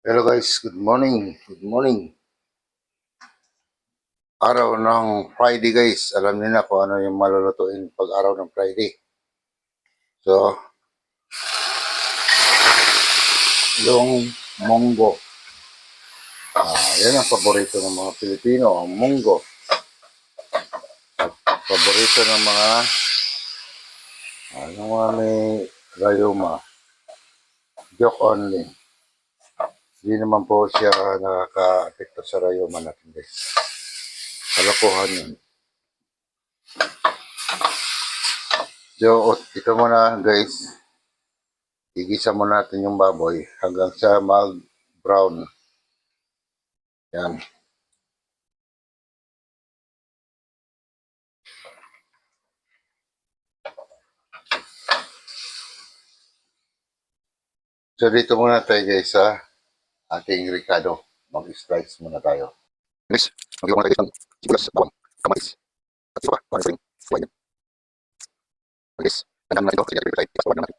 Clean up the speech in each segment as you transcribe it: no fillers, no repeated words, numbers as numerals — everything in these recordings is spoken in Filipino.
Hello guys, good morning. Good morning. Araw ng Friday guys. Alam niyo na kung ano yung malulutuin pag araw ng Friday. So, yung munggo. Yan ang paborito ng mga Pilipino, ang munggo. Paborito ng mga may rayuma. Joke only. Hindi naman po siya nakaka-apekto sa rayuma natin guys. Kalokohan yun. So, ito muna guys. Igisa mo natin yung baboy hanggang sa mag-brown. Yan. So dito muna tayo guys sa ating Ricardo. Mag-slice muna tayo. Guys, mag-iwan tayo ng sibuyas, bawang, kamatis, at isa pa, kung ano pa rin, suwain yan. Guys, tandaan natin ito, sige natin tayo, ipasawag natin.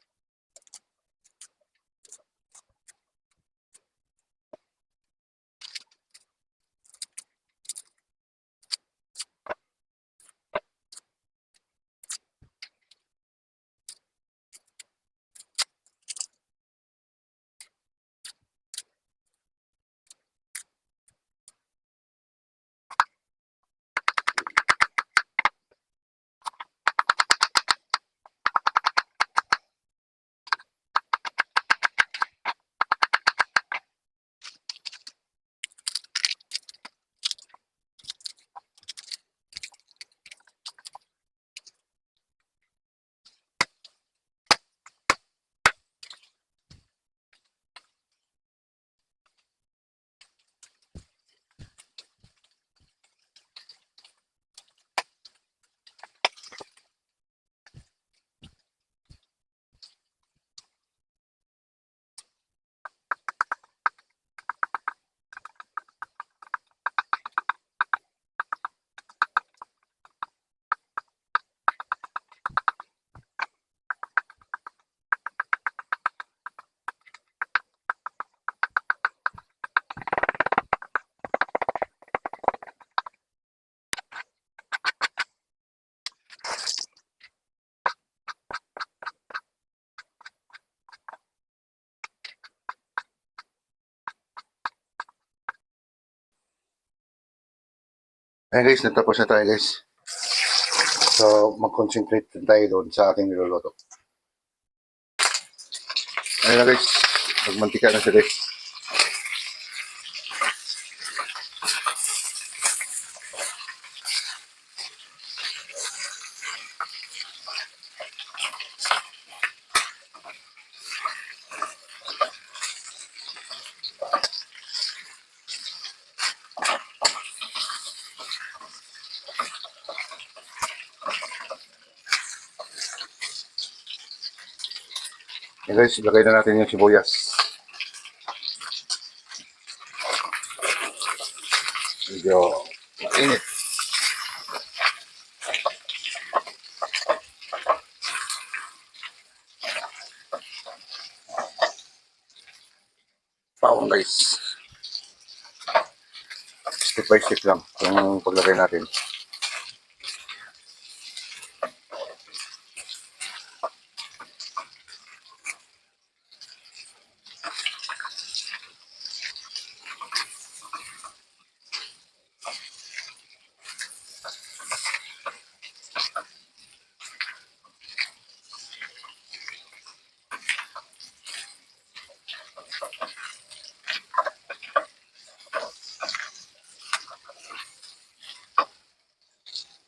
Ayan guys, natapos na tayo guys. So mag-concentrate tayo doon sa ating niluluto. Ayan na guys, magmantika na siya guys. Ayan guys, ilagay na natin yung sibuyas. Medyo mainit. Bawang guys. Step by step lang yung paglagay natin.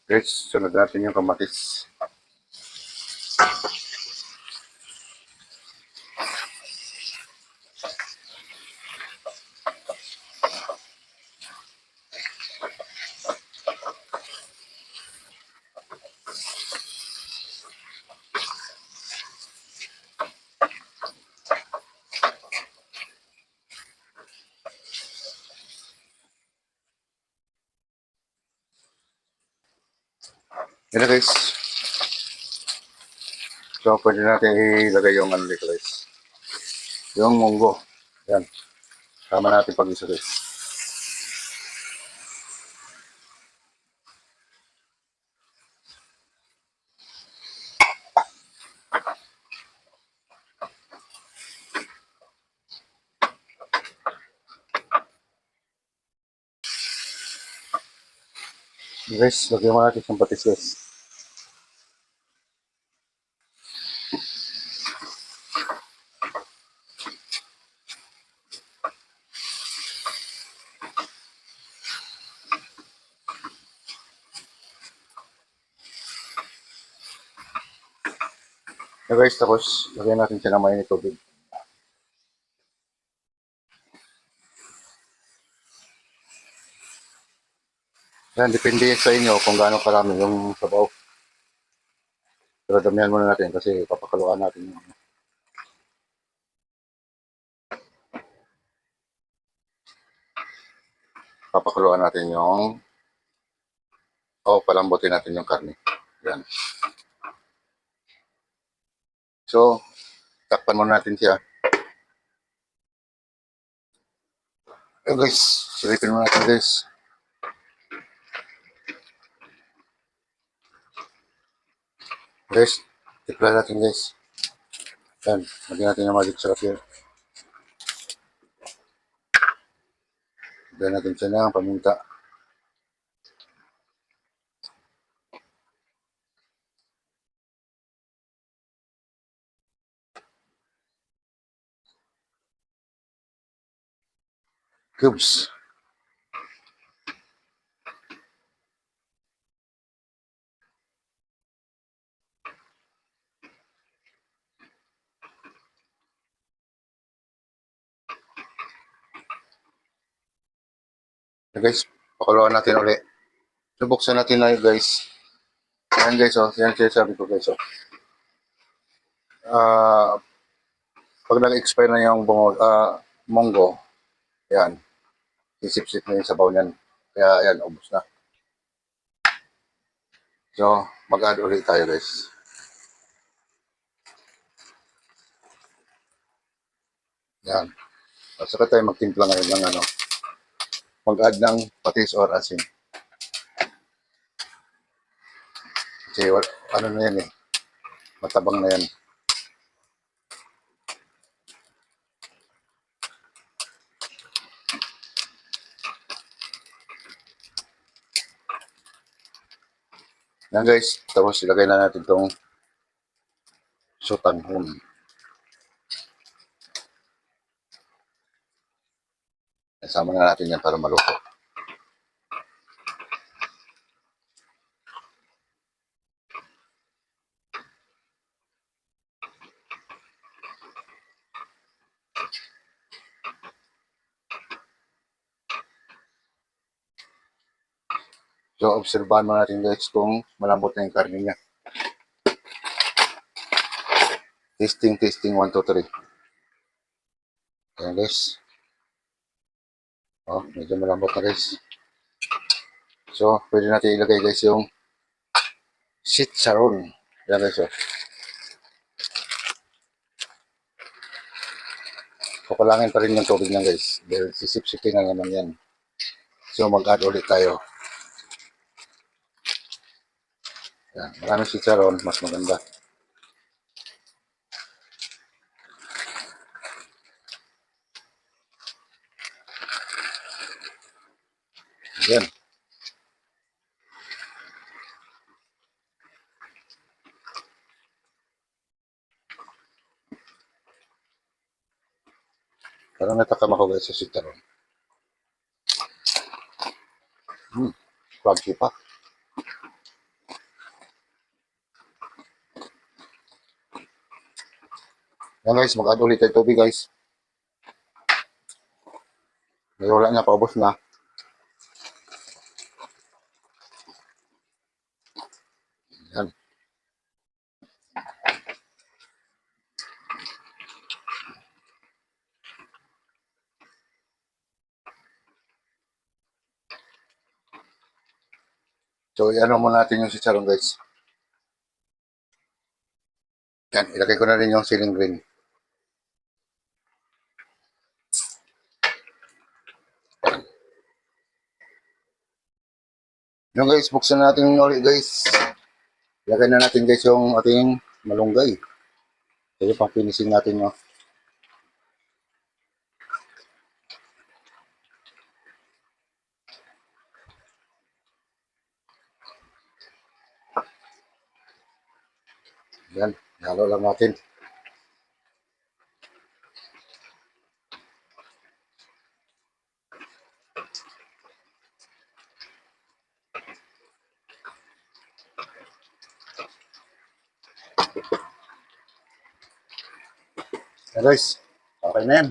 Guys, sunod natin yung kamatis. Yan na guys. So pwede natin ilagay yung ano dito guys. Yung munggo. Yan. Tama natin pag-isa guys. Guys, lagyan mo natin ng patis guys. So guys, tapos lagyan natin siya ng mainit tubig. Yan, depende sa inyo kung gaano karami yung sabaw. Pero damihan muna natin kasi papakaluan natin yung palambutin natin yung karne. Yan. So, takpan muna natin siya. Guys, silipin muna natin guys. Guys, tipla natin guys. Yan, lagyan natin yung magic sarap yun. Lagyan natin siya ng paminta. Cubes. So guys, pakuluan natin ulit. So, buksan natin na guys. Ayan guys, oh. Yan siya sabi ko guys, oh. Pag nag-expire na yung munggo, yan, sisip-sip na yung sabaw niyan. Kaya yan, ubos na. So, mag-add ulit tayo guys. Yan. At saka tayo magtimpla ngayon ng mag-add ng patis or asin. Kasi ano na yan eh, matabang na yan. Yan guys, tapos ilagay na natin itong sotanghon. Isama na natin yan para maluto. So, obserbahan mo natin guys kung malambot na yung karne niya. Testing, 1, 2, 3. Ayan guys. Oh, medyo malambot na guys. So, pwede natin ilagay guys yung chicharon. Ayan guys, oh. Kukulangin pa rin yung tubig niya guys. Dahil sisip-sipin na naman yan. So, mag-add ulit tayo. Yan. Maraming chicharon, mas maganda. Yan. Parang natakam ako guys sa chicharon. Crunchy pa. Yan guys, mag-add ulit tayo tubig guys. Wala na, paubos na. Yan. So, i-ano muna natin yung chicharon guys. Yan, ilagay ko na rin yung ceiling green. Yung guys, buksan natin ulit guys. Lagay na natin guys yung ating malunggay. Kaya pang finishing natin no. Yan, halo lang natin. Yan guys, okay na yan.